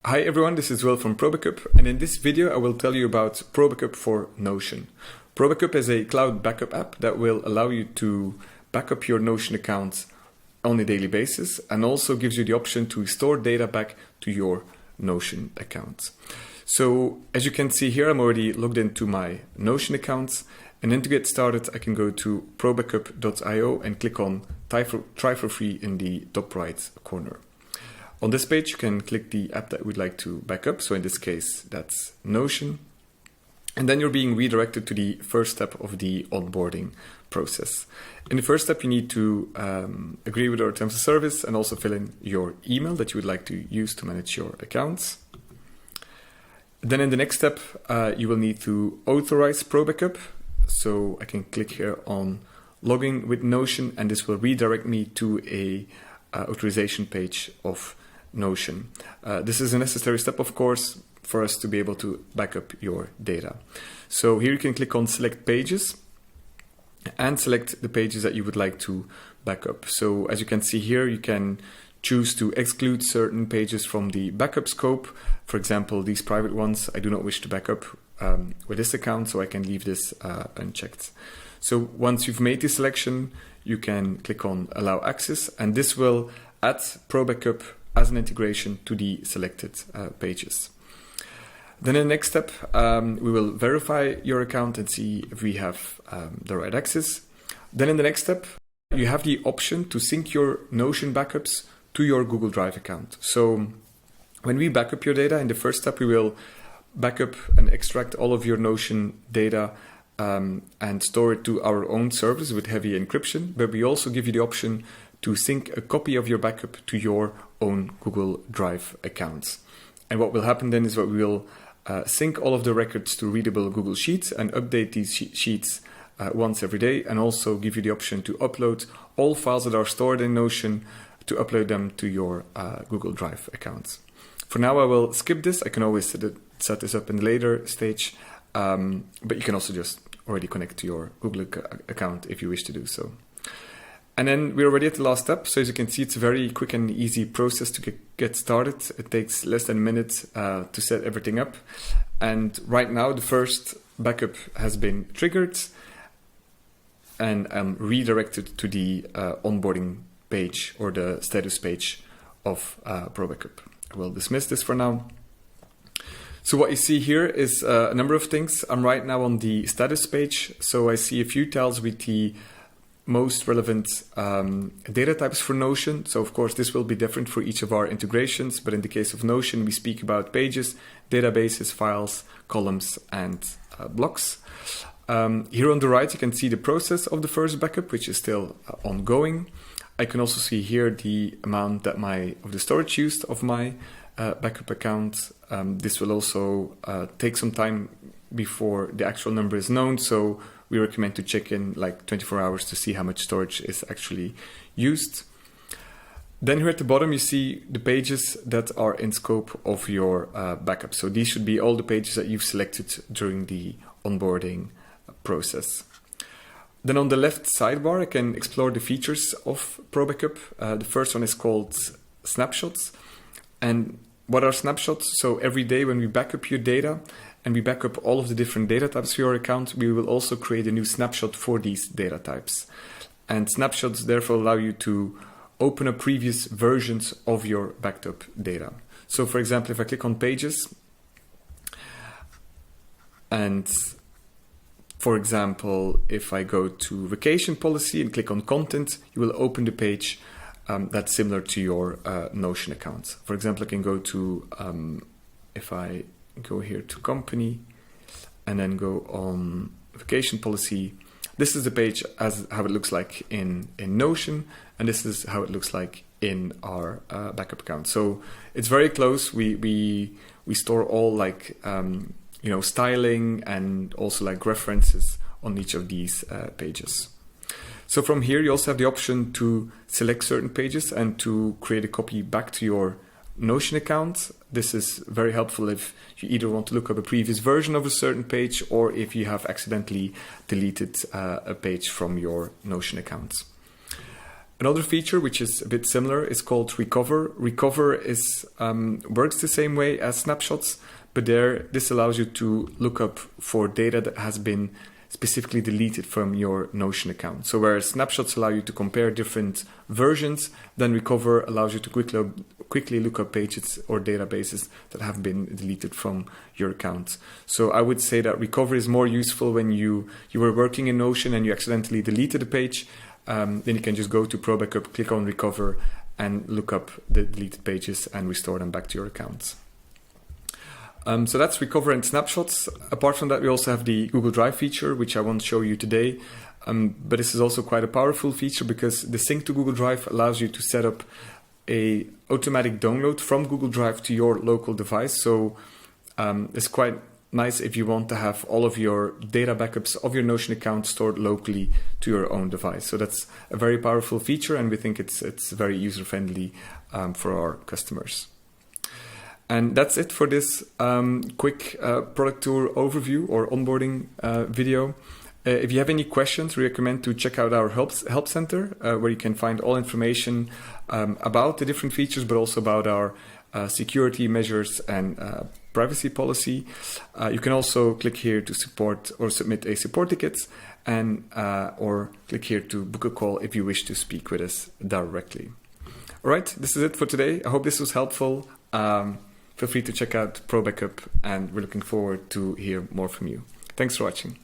Hi everyone, this is Will from ProBackup, and in this video I will tell you about ProBackup for Notion. ProBackup is a cloud backup app that will allow you to backup your Notion account on a daily basis and also gives you the option to store data back to your Notion account. So as you can see here, I'm already logged into my Notion account, and then to get started I can go to probackup.io and click on try for free in the top right corner. On this page, you can click the app that we'd like to back up. So in this case, that's Notion. And then you're being redirected to the first step of the onboarding process. In the first step, you need to agree with our terms of service and also fill in your email that you would like to use to manage your accounts. Then in the next step, you will need to authorize ProBackup. So I can click here on logging with Notion, and this will redirect me to a authorization page of Notion. This is a necessary step, of course, for us to be able to back up your data. So here you can click on select pages and select the pages that you would like to back up. So as you can see here, you can choose to exclude certain pages from the backup scope. For example, these private ones I do not wish to back up with this account, so I can leave this unchecked. So once you've made this selection, you can click on allow access, and this will add ProBackup as an integration to the selected pages. Then in the next step, we will verify your account and see if we have the right access. Then in the next step, you have the option to sync your Notion backups to your Google Drive account. So when we back up your data, in the first step, we will back up and extract all of your Notion data and store it to our own servers with heavy encryption, but we also give you the option to sync a copy of your backup to your own Google Drive accounts. And what will happen then is that we will sync all of the records to readable Google Sheets and update these sheets once every day, and also give you the option to upload all files that are stored in Notion to upload them to your Google Drive accounts. For now, I will skip this. I can always set this up in a later stage, but you can also just already connect to your Google account if you wish to do so. And then we're already at the last step. So as you can see, it's a very quick and easy process to get started. It takes less than a minute to set everything up. And right now, the first backup has been triggered, and I'm redirected to the onboarding page or the status page of ProBackup. I will dismiss this for now. So what you see here is a number of things. I'm right now on the status page. So I see a few tiles with the most relevant data types for Notion. So of course, this will be different for each of our integrations. But in the case of Notion, we speak about pages, databases, files, columns, and blocks. Here on the right, you can see the process of the first backup, which is still ongoing. I can also see here the amount that of the storage used of my backup account. This will also take some time before the actual number is known, so we recommend to check in like 24 hours to see how much storage is actually used. Then here at the bottom you see the pages that are in scope of your backup. So these should be all the pages that you've selected during the onboarding process. Then on the left sidebar, I can explore the features of ProBackup. The first one is called Snapshots. And what are snapshots? So every day when we back up your data and we back up all of the different data types for your account, we will also create a new snapshot for these data types. And snapshots therefore allow you to open up previous versions of your backed up data. So for example, if I click on pages, and for example, if I go to vacation policy and click on content, you will open the page that's similar to your Notion account. For example, I can go to, if I go here to company and then go on vacation policy, this is the page as how it looks like in Notion, and this is how it looks like in our backup account. So it's very close. We store all like, styling and also like references on each of these pages. So from here, you also have the option to select certain pages and to create a copy back to your Notion account. This is very helpful if you either want to look up a previous version of a certain page or if you have accidentally deleted a page from your Notion account. Another feature which is a bit similar is called Recover. Recover is works the same way as Snapshots, but this allows you to look up for data that has been specifically deleted from your Notion account. So whereas Snapshots allow you to compare different versions, then Recover allows you to quickly look up pages or databases that have been deleted from your account. So I would say that Recover is more useful when you were working in Notion and you accidentally deleted a page. Then you can just go to Pro Backup, click on Recover, and look up the deleted pages and restore them back to your accounts. So that's Recover and Snapshots. Apart from that, we also have the Google Drive feature, which I won't show you today. But this is also quite a powerful feature because the sync to Google Drive allows you to set up a automatic download from Google Drive to your local device. So it's quite nice if you want to have all of your data backups of your Notion account stored locally to your own device. So that's a very powerful feature, and we think it's very user-friendly for our customers. And that's it for this quick product tour overview or onboarding video. If you have any questions, we recommend to check out our help center, where you can find all information about the different features, but also about our security measures and privacy policy. You can also click here to support or submit a support ticket, and or click here to book a call if you wish to speak with us directly. All right, this is it for today. I hope this was helpful. Feel free to check out Pro Backup, and we're looking forward to hear more from you. Thanks for watching.